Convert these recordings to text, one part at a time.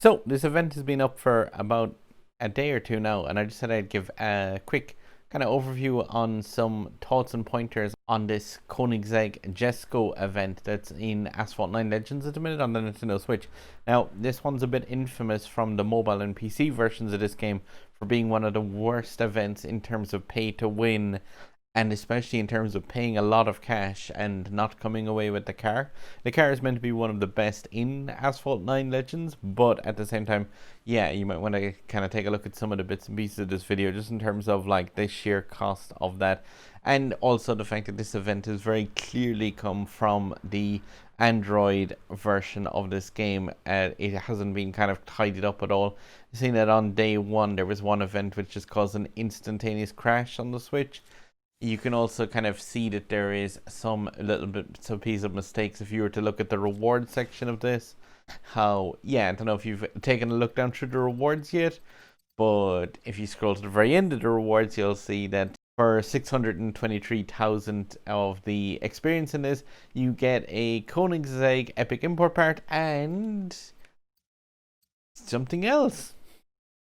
So this event has been up for about a day or two now, and I just said I'd give a quick kind of overview on some thoughts and pointers on this Koenigsegg Jesko event that's in Asphalt 9 Legends at the minute on the Nintendo Switch. Now, this one's a bit infamous from the mobile and PC versions of this game for being one of the worst events in terms of pay to win, and especially in terms of paying a lot of cash and not coming away with the car. The car is meant to be one of the best in Asphalt 9 Legends, but at the same time, yeah, you might want to kind of take a look at some of the bits and pieces of this video just in terms of like the sheer cost of that, and also the fact that this event has very clearly come from the Android version of this game. It hasn't been kind of tidied up at all. I've seen that on day one there was one event which just caused an instantaneous crash on the Switch. You can also kind of see that there is some piece of mistakes if you were to look at the reward section of this. How, yeah, I don't know if you've taken a look down through the rewards yet, but if you scroll to the very end of the rewards, you'll see that for 623,000 of the experience in this, you get a Koenigsegg Epic Import Part and something else.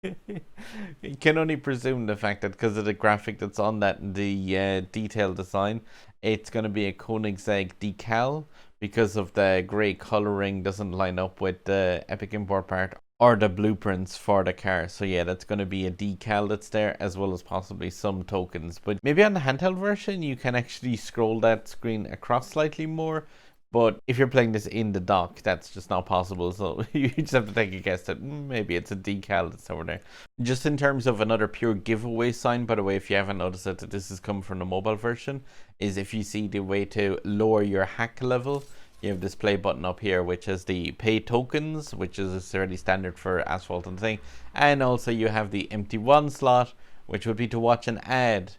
You can only presume the fact that because of the graphic that's on that, the detailed design, it's going to be a Koenigsegg decal because of the grey colouring doesn't line up with the Epic Import Part or the blueprints for the car. So yeah, that's going to be a decal that's there, as well as possibly some tokens. But maybe on the handheld version, you can actually scroll that screen across slightly more. But if you're playing this in the dock, that's just not possible. So you just have to take a guess that maybe it's a decal that's over there. Just in terms of another pure giveaway sign, by the way, if you haven't noticed it, that this has come from the mobile version, is if you see the way to lower your hack level, you have this play button up here, which has the pay tokens, which is already standard for Asphalt and thing. And also you have the empty one slot, which would be to watch an ad,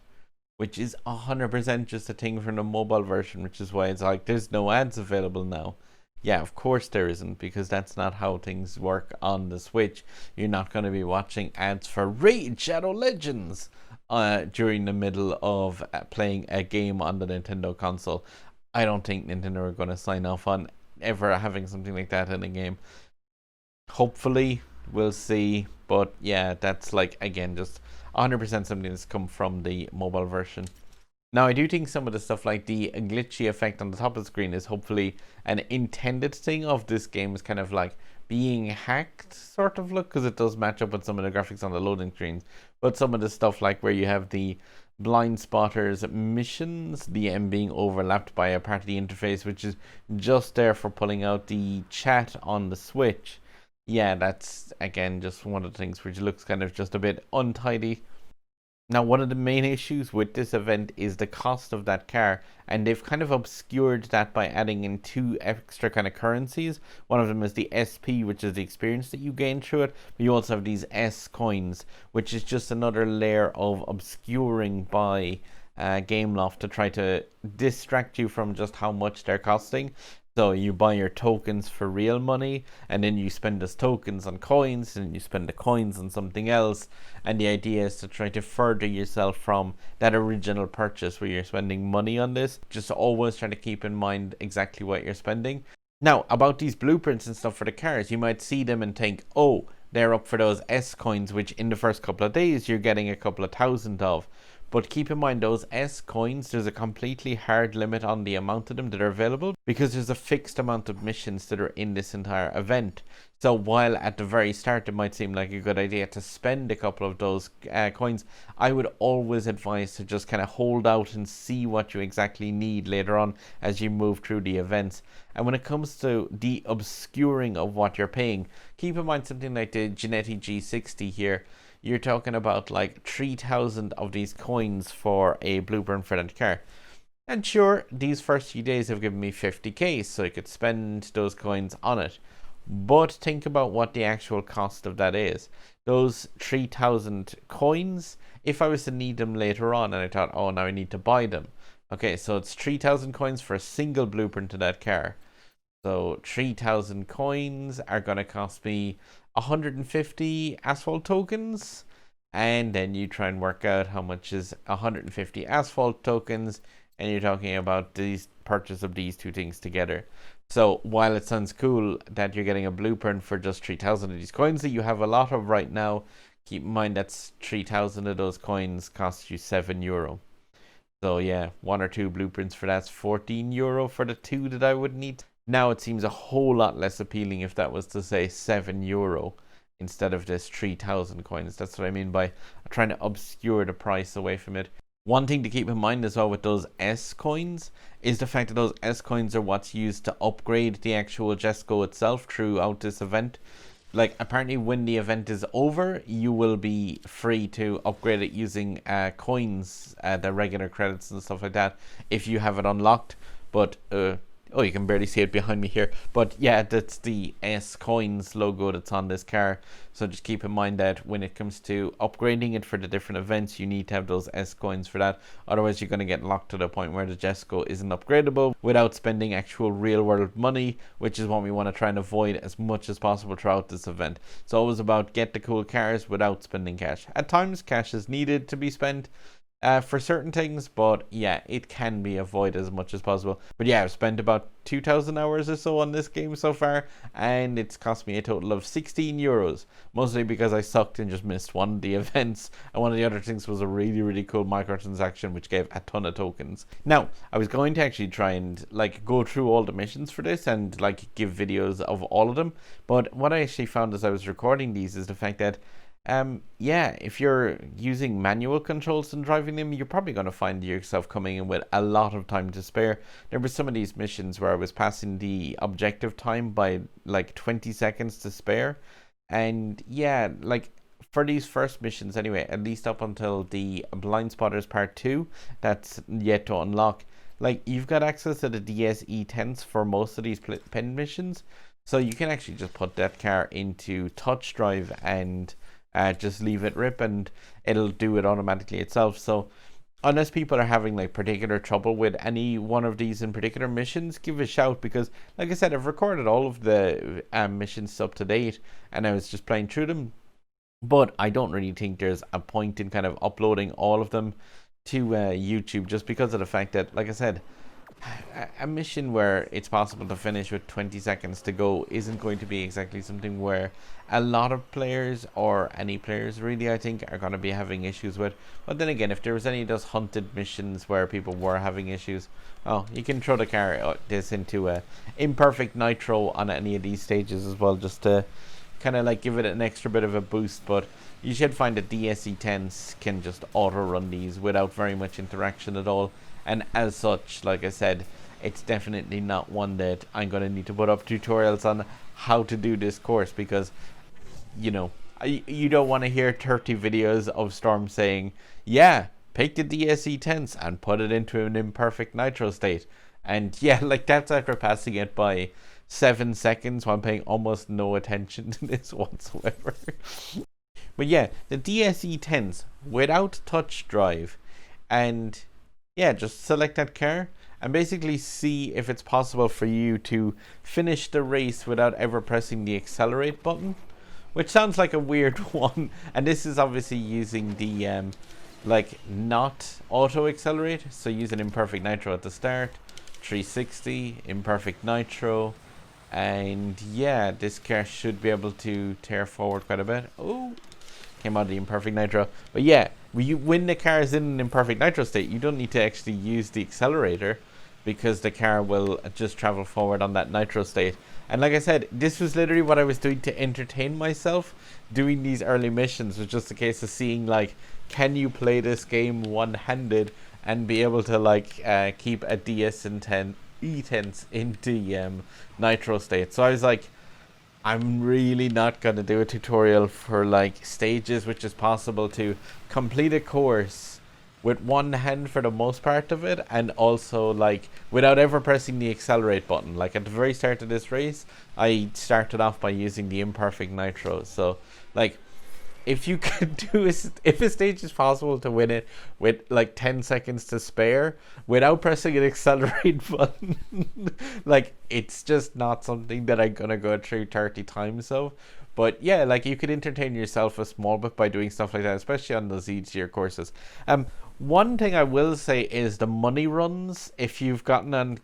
which is 100% just a thing from the mobile version, which is why it's like there's no ads available now. Yeah, of course there isn't, because that's not how things work on the Switch. You're not going to be watching ads for Raid Shadow Legends during the middle of playing a game on the Nintendo console. I don't think Nintendo are going to sign off on ever having something like that in a game. Hopefully, we'll see. But yeah, that's like, again, just 100% something that's come from the mobile version. Now, I do think some of the stuff like the glitchy effect on the top of the screen is hopefully an intended thing of this game, is kind of like being hacked sort of look, because it does match up with some of the graphics on the loading screens. But some of the stuff like where you have the blind spotters missions, the M being overlapped by a part of the interface, which is just there for pulling out the chat on the Switch. Yeah, that's again just one of the things which looks kind of just a bit untidy. Now, one of the main issues with this event is the cost of that car, and they've kind of obscured that by adding in two extra kind of currencies. One of them is the SP, which is the experience that you gain through it, but you also have these S coins, which is just another layer of obscuring by Gameloft to try to distract you from just how much they're costing. So you buy your tokens for real money, and then you spend those tokens on coins, and you spend the coins on something else. And the idea is to try to further yourself from that original purchase where you're spending money on this. Just always try to keep in mind exactly what you're spending. Now, about these blueprints and stuff for the cars, you might see them and think, oh, they're up for those S coins, which in the first couple of days you're getting a couple of thousand of. But keep in mind, those S coins, there's a completely hard limit on the amount of them that are available, because there's a fixed amount of missions that are in this entire event. So while at the very start it might seem like a good idea to spend a couple of those coins, I would always advise to just kind of hold out and see what you exactly need later on as you move through the events. And when it comes to the obscuring of what you're paying, keep in mind something like the Genetti G60 here. You're talking about like 3,000 of these coins for a blueprint for that car. And sure, these first few days have given me 50k, so I could spend those coins on it. But think about what the actual cost of that is. Those 3,000 coins, if I was to need them later on and I thought, oh, now I need to buy them. Okay, so it's 3,000 coins for a single blueprint to that car. So 3,000 coins are going to cost me 150 Asphalt tokens, and then you try and work out how much is 150 Asphalt tokens, and you're talking about the purchase of these two things together. So while it sounds cool that you're getting a blueprint for just 3,000 of these coins that you have a lot of right now, keep in mind that's 3,000 of those coins cost you €7. So yeah, one or two blueprints for that's €14 for the two that I would need. Now it seems a whole lot less appealing if that was to say €7 instead of this 3,000 coins. That's what I mean by trying to obscure the price away from it. One thing to keep in mind as well with those S coins is the fact that those S coins are what's used to upgrade the actual Jesko itself throughout this event. Like, apparently when the event is over, you will be free to upgrade it using coins, the regular credits and stuff like that, if you have it unlocked. But oh, you can barely see it behind me here. But yeah, that's the S coins logo that's on this car. So just keep in mind that when it comes to upgrading it for the different events, you need to have those S coins for that. Otherwise, you're going to get locked to the point where the Jesko isn't upgradable without spending actual real world money, which is what we want to try and avoid as much as possible throughout this event. It's always about get the cool cars without spending cash. At times, cash is needed to be spent for certain things, but yeah, it can be avoided as much as possible. But yeah, I've spent about 2,000 hours or so on this game so far, and it's cost me a total of €16, mostly because I sucked and just missed one of the events, and one of the other things was a really cool microtransaction which gave a ton of tokens. Now, I was going to actually try and like go through all the missions for this and like give videos of all of them, but what I actually found as I was recording these is the fact that yeah, if you're using manual controls and driving them, you're probably going to find yourself coming in with a lot of time to spare. There were some of these missions where I was passing the objective time by like 20 seconds to spare. And yeah, like for these first missions anyway, at least up until the Blind Spotters Part 2, that's yet to unlock. Like, you've got access to the DSE10s for most of these pen missions. So you can actually just put that car into touch drive and just leave it rip and it'll do it automatically itself. So unless people are having like particular trouble with any one of these in particular missions, give a shout, because like I said, I've recorded all of the missions up to date and I was just playing through them, but I don't really think there's a point in kind of uploading all of them to YouTube, just because of the fact that, like I said, a mission where it's possible to finish with 20 seconds to go isn't going to be exactly something where a lot of players, or any players really, I think, are going to be having issues with. But then again, if there was any of those hunted missions where people were having issues, oh, you can throw the car this into a imperfect nitro on any of these stages as well, just to kind of like give it an extra bit of a boost. But you should find that DSE10s can just auto run these without very much interaction at all. And as such, like I said, it's definitely not one that I'm going to need to put up tutorials on how to do this course, because, you know, you don't want to hear 30 videos of Storm saying, yeah, pick the DSE10s and put it into an imperfect nitro state. And yeah, like, that's after passing it by 7 seconds while paying almost no attention to this whatsoever. But yeah, the DSE10s without touch drive, and yeah, just select that car and basically see if it's possible for you to finish the race without ever pressing the accelerate button, which sounds like a weird one. And this is obviously using the like not auto accelerate, so use an imperfect nitro at the start, 360 imperfect nitro, and yeah, this car should be able to tear forward quite a bit. Oh, came out of the imperfect nitro. But yeah, when the car is in an imperfect nitro state, you don't need to actually use the accelerator, because the car will just travel forward on that nitro state. And like I said, this was literally what I was doing to entertain myself. Doing these early missions was just a case of seeing, like, can you play this game one-handed and be able to like keep a E10s into nitro state. So I was like, I'm really not going to do a tutorial for like stages which is possible to complete a course with one hand for the most part of it, and also like without ever pressing the accelerate button. Like at the very start of this race, I started off by using the imperfect nitro. So like, if you could do if a stage is possible to win it with like 10 seconds to spare without pressing an accelerate button, like, it's just not something that I'm gonna go through 30 times of. But yeah, like, you could entertain yourself a small bit by doing stuff like that, especially on those easier courses. One thing I will say is the money runs. If you've gotten on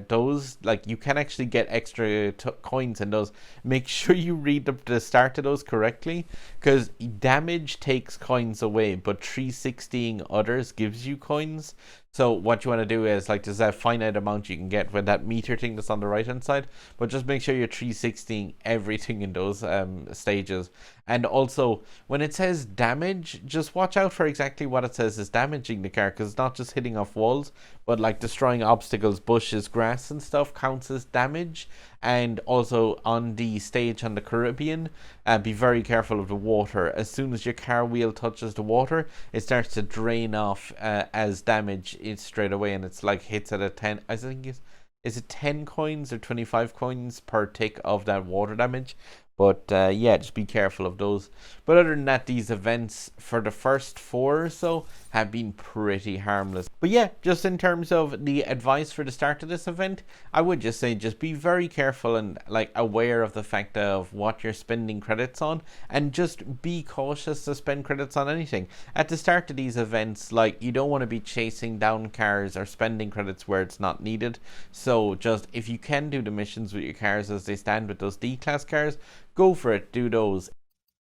those, like you can actually get extra coins in those. Make sure you read the start of those correctly, because damage takes coins away, but 360ing others gives you coins. So what you want to do is, like, there's a finite amount you can get with that meter thing that's on the right hand side, but just make sure you're 360ing everything in those stages. And also, when it says damage, just watch out for exactly what it says is damaging the car, because it's not just hitting off walls, but like destroying obstacles, bushes, grass and stuff counts as damage. And also on the stage on the Caribbean, be very careful of the water. As soon as your car wheel touches the water, it starts to drain off as damage straight away, and it's like hits at a 10, I think is it 10 coins or 25 coins per tick of that water damage. But yeah, just be careful of those. But other than that, these events for the first 4 or so have been pretty harmless. But yeah, just in terms of the advice for the start of this event, I would just say just be very careful and like aware of the fact of what you're spending credits on, and just be cautious to spend credits on anything. At the start of these events, like, you don't want to be chasing down cars or spending credits where it's not needed. So just, if you can do the missions with your cars as they stand with those D-class cars, go for it, do those.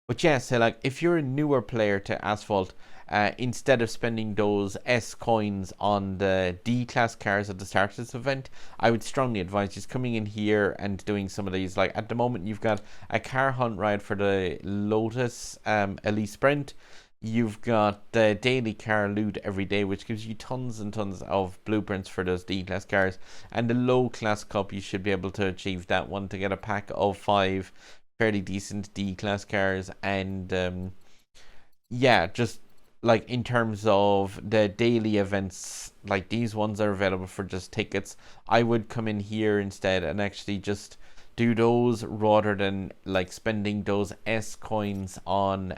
But yeah, so like, if you're a newer player to Asphalt, instead of spending those S coins on the D-class cars at the start of this event, I would strongly advise just coming in here and doing some of these. Like, at the moment, you've got a car hunt ride for the Lotus Elite Sprint. You've got the daily car loot every day, which gives you tons and tons of blueprints for those D-class cars. And the low-class cup, you should be able to achieve that one to get a pack of 5 fairly decent D-class cars. And yeah, just like in terms of the daily events, like these ones are available for just tickets. I would come in here instead and actually just do those rather than like spending those S coins on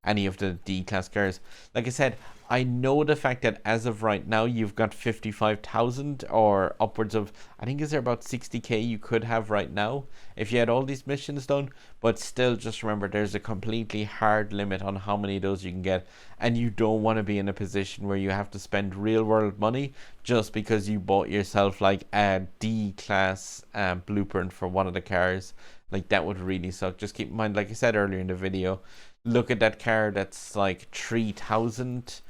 any of the D-class cars. Like I said, I know the fact that as of right now, you've got 55,000 or upwards of, I think is there about 60k you could have right now if you had all these missions done. But still, just remember, there's a completely hard limit on how many of those you can get. And you don't want to be in a position where you have to spend real world money just because you bought yourself like a D-class blueprint for one of the cars. Like, that would really suck. Just keep in mind, like I said earlier in the video, look at that car that's like 3,000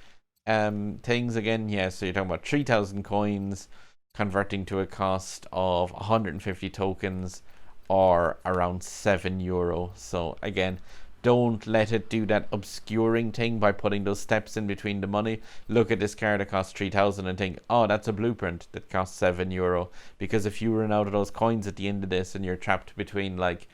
things again. Yeah, so you're talking about 3,000 coins converting to a cost of 150 tokens, or around €7. So again, don't let it do that obscuring thing by putting those steps in between the money. Look at this car that costs 3,000 and think, oh, that's a blueprint that costs €7. Because if you run out of those coins at the end of this and you're trapped between like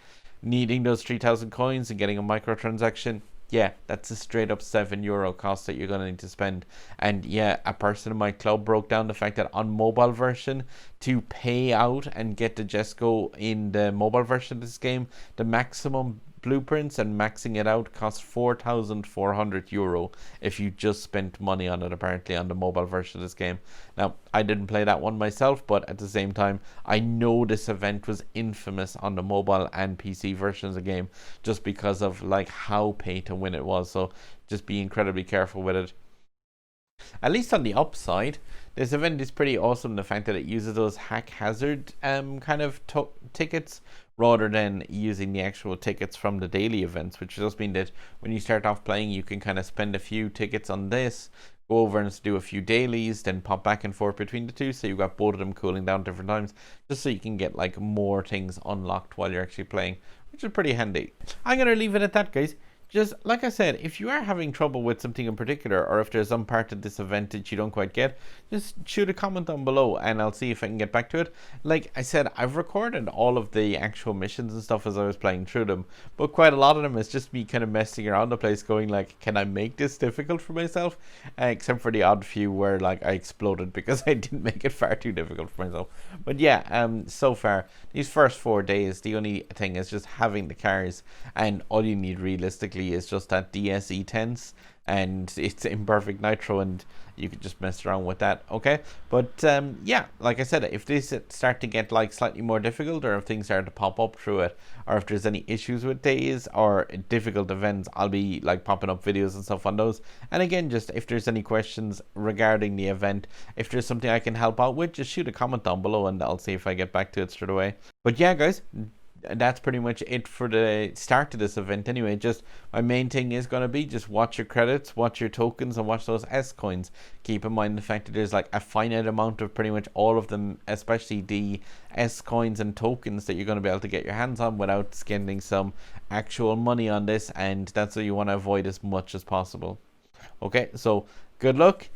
needing those 3,000 coins and getting a microtransaction, yeah, that's a straight up €7 cost that you're going to need to spend. And yeah, a person in my club broke down the fact that on mobile version, to pay out and get the Jesko in the mobile version of this game, the maximum blueprints and maxing it out costs €4,400 if you just spent money on it, apparently, on the mobile version of this game. Now, I didn't play that one myself, but at the same time, I know this event was infamous on the mobile and PC versions of the game just because of like how pay to win it was. So just be incredibly careful with it. At least on the upside, this event is pretty awesome. The fact that it uses those haphazard kind of tickets rather than using the actual tickets from the daily events, which just means that when you start off playing, you can kind of spend a few tickets on this, go over and do a few dailies, then pop back and forth between the two, so you've got both of them cooling down different times, just so you can get like more things unlocked while you're actually playing, which is pretty handy. I'm gonna leave it at that, guys. Just like I said, if you are having trouble with something in particular, or if there's some part of this event that you don't quite get, just shoot a comment down below and I'll see if I can get back to it. Like I said, I've recorded all of the actual missions and stuff as I was playing through them, but quite a lot of them is just me kind of messing around the place going like, can I make this difficult for myself? Except for the odd few where like I exploded because I didn't make it far too difficult for myself. But yeah, so far, these first 4 days, the only thing is just having the cars, and all you need realistically is just that DSE tense, and it's imperfect nitro, and you could just mess around with that. Okay, but yeah, like I said, if these start to get like slightly more difficult, or if things start to pop up through it, or if there's any issues with days or difficult events, I'll be like popping up videos and stuff on those. And again, just if there's any questions regarding the event, if there's something I can help out with, just shoot a comment down below and I'll see if I get back to it straight away. But yeah, guys, that's pretty much it for the start of this event anyway. Just my main thing is going to be just watch your credits, watch your tokens, and watch those S coins. Keep in mind the fact that there's like a finite amount of pretty much all of them, especially the S coins and tokens that you're going to be able to get your hands on without spending some actual money on this, and that's what you want to avoid as much as possible. Okay, so good luck.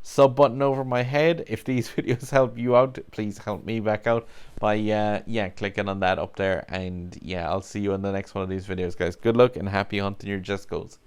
Sub button over my head. If these videos help you out, please help me back out by yeah, clicking on that up there. And yeah, I'll see you in the next one of these videos, guys. Good luck and happy hunting your Jeskos.